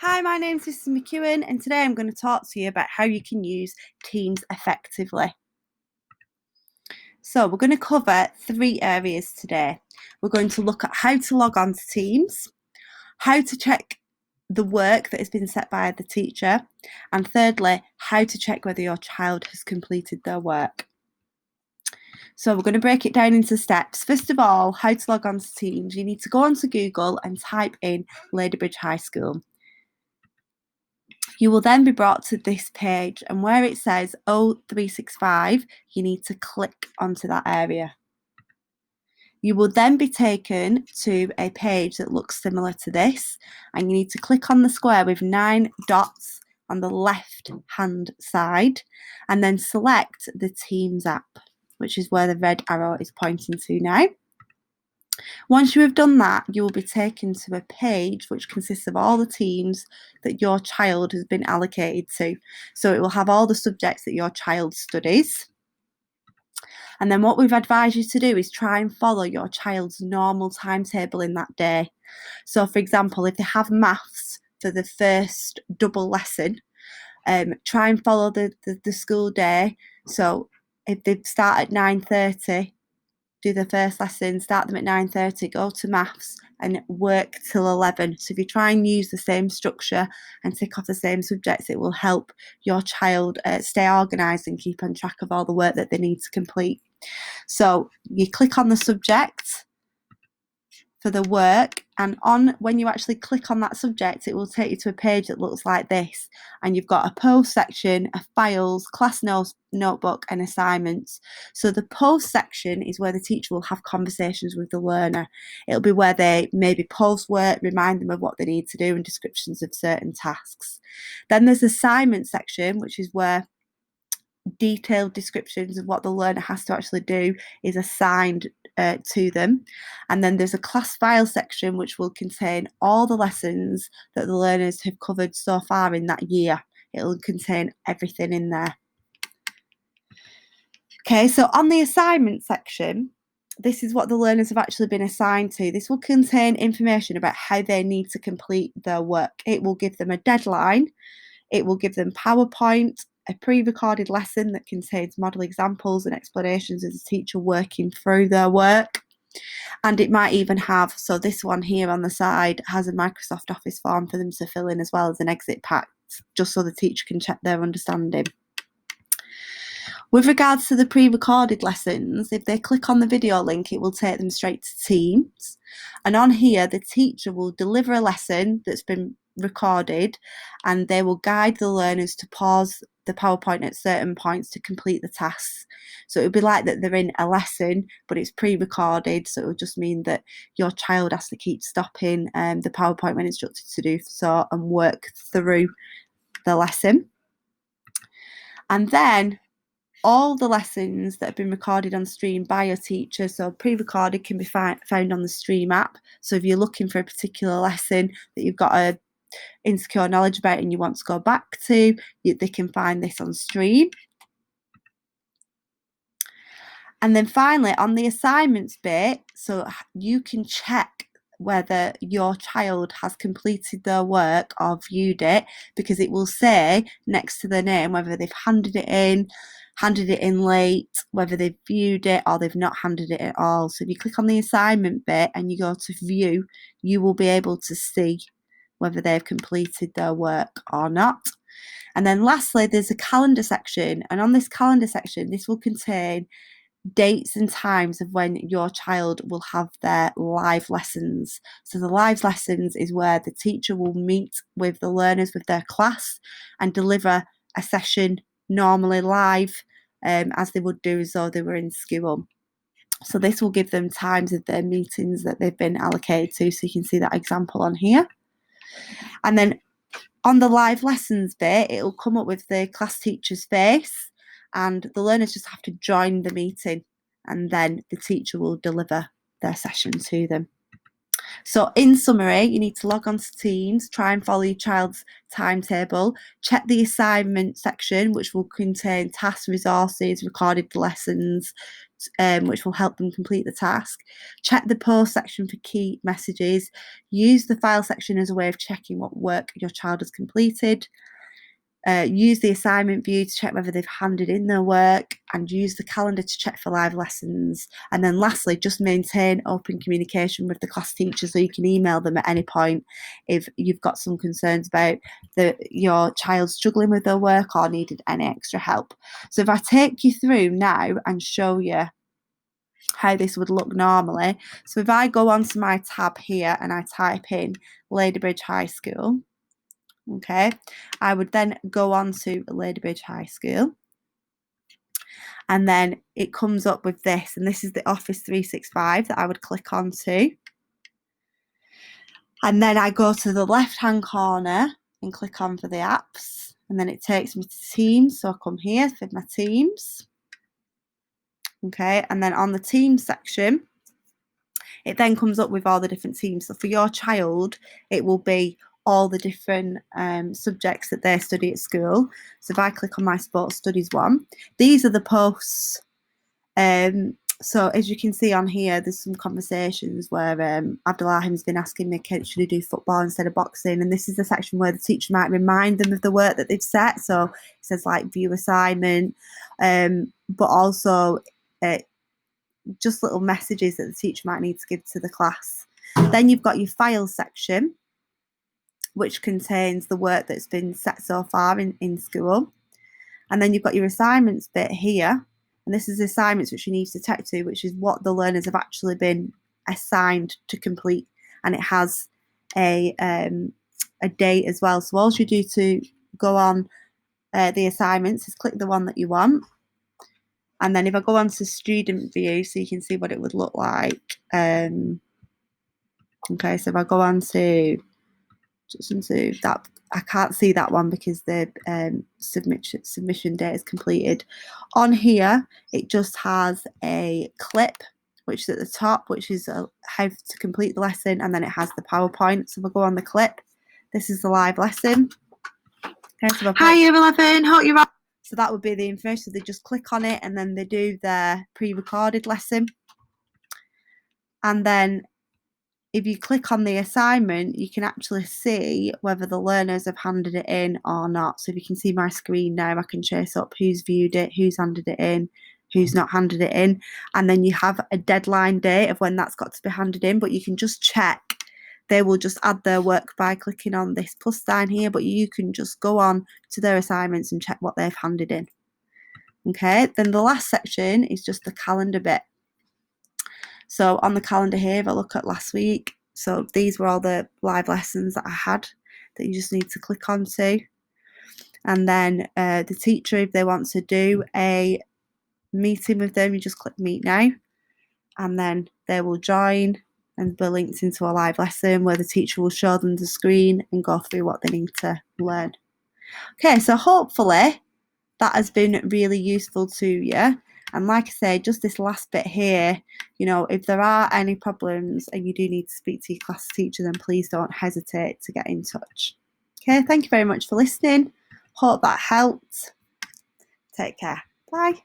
Hi, my name's Mrs. McEwen, and today I'm going to talk to you about how you can use Teams effectively. So, we're going to cover 3 areas today. We're going to look at how to log on to Teams, how to check the work that has been set by the teacher, and thirdly, how to check whether your child has completed their work. So we're going to break it down into steps. First of all, how to log on to Teams. You need to go onto Google and type in Ladybridge High School. You will then be brought to this page, and where it says O365, you need to click onto that area. You will then be taken to a page that looks similar to this, and you need to click on the square with 9 dots on the left hand side, and then select the Teams app, which is where the red arrow is pointing to now. Once you have done that, you will be taken to a page which consists of all the teams that your child has been allocated to. So it will have all the subjects that your child studies. And then what we've advised you to do is try and follow your child's normal timetable in that day. So for example, if they have maths for the first double lesson, try and follow the school day. So if they start at 9:30, do the first lesson, start them at 9:30, go to maths and work till 11. So if you try and use the same structure and tick off the same subjects, it will help your child stay organised and keep on track of all the work that they need to complete. So you click on the subject for the work, and when you actually click on that subject, it will take you to a page that looks like this, and you've got a post section, a files, class notes, notebook and assignments. So the post section is where the teacher will have conversations with the learner. It'll be where they maybe post work, remind them of what they need to do and descriptions of certain tasks. Then there's assignment section, which is where detailed descriptions of what the learner has to actually do is assigned to them. And then there's a class file section which will contain all the lessons that the learners have covered so far in that year. It'll contain everything in there. Okay, so on the assignment section, this is what the learners have actually been assigned to. This will contain information about how they need to complete their work. It will give them a deadline. It will give them PowerPoint, a pre-recorded lesson that contains model examples and explanations of the teacher working through their work. And it might even have, so this one here on the side has a Microsoft Office form for them to fill in, as well as an exit pack, just so the teacher can check their understanding. With regards to the pre-recorded lessons, if they click on the video link, it will take them straight to Teams. And on here, the teacher will deliver a lesson that's been recorded, and they will guide the learners to pause the PowerPoint at certain points to complete the tasks. So it would be like that they're in a lesson, but it's pre-recorded. So it would just mean that your child has to keep stopping the PowerPoint when instructed to do so and work through the lesson. And then all the lessons that have been recorded on stream by your teacher, so pre-recorded, can be found on the Stream app. So if you're looking for a particular lesson that you've got a insecure knowledge about and you want to go back to, they can find this on Stream. And then finally, on the assignments bit, so you can check whether your child has completed their work or viewed it, because it will say next to their name whether they've handed it in late, whether they've viewed it or they've not handed it at all. So if you click on the assignment bit and you go to view, you will be able to see whether they've completed their work or not. And then lastly, there's a calendar section, and on this calendar section, this will contain dates and times of when your child will have their live lessons. So the live lessons is where the teacher will meet with the learners with their class and deliver a session normally live, as they would do as though they were in school. So this will give them times of their meetings that they've been allocated to. So you can see that example on here. And then on the live lessons bit, it'll come up with the class teacher's face, and the learners just have to join the meeting, and then the teacher will deliver their session to them. So in summary, you need to log on to Teams, try and follow your child's timetable, check the assignment section, which will contain tasks, resources, recorded lessons, which will help them complete the task. Check the post section for key messages. Use the file section as a way of checking what work your child has completed. Use the assignment view to check whether they've handed in their work, and use the calendar to check for live lessons. And then lastly, just maintain open communication with the class teacher, so you can email them at any point if you've got some concerns about your child struggling with their work or needed any extra help. So if I take you through now and show you how this would look normally. So if I go onto my tab here and I type in Ladybridge High School, okay, I would then go on to Ladybridge High School, and then it comes up with this, and this is the Office 365 that I would click onto. And then I go to the left hand corner and click on for the apps, and then it takes me to Teams. So I come here for my Teams, okay, and then on the Teams section it then comes up with all the different teams. So for your child it will be all the different subjects that they study at school. So if I click on my sports studies one, these are the posts. So as you can see on here, there's some conversations where Abdullahim's been asking me, should he do football instead of boxing? And this is the section where the teacher might remind them of the work that they've set. So it says like view assignment, but also just little messages that the teacher might need to give to the class. Then you've got your files section, which contains the work that's been set so far in school. And then you've got your assignments bit here, and this is assignments which you need to take to, which is what the learners have actually been assigned to complete, and it has a date as well. So all you do to go on the assignments is click the one that you want, and then if I go on to student view, so you can see what it would look like. Okay, so if I go on to just into that, I can't see that one because the submission date is completed. On here, it just has a clip, which is at the top, which is how to complete the lesson, and then it has the PowerPoint. So if I go on the clip, this is the live lesson. Okay, so hi Year 11, hope you're right. So that would be the information. So they just click on it and then they do their pre-recorded lesson. And then if you click on the assignment, you can actually see whether the learners have handed it in or not. So if you can see my screen now, I can chase up who's viewed it, who's handed it in, who's not handed it in. And then you have a deadline date of when that's got to be handed in, but you can just check. They will just add their work by clicking on this plus sign here, but you can just go on to their assignments and check what they've handed in. Okay, then the last section is just the calendar bit. So on the calendar here, if I look at last week, so these were all the live lessons that I had that you just need to click onto. And then the teacher, if they want to do a meeting with them, you just click meet now, and then they will join and be linked into a live lesson where the teacher will show them the screen and go through what they need to learn. Okay, so hopefully that has been really useful to you. And like I say, just this last bit here, you know, if there are any problems and you do need to speak to your class teacher, then please don't hesitate to get in touch. Okay, thank you very much for listening. Hope that helped. Take care. Bye.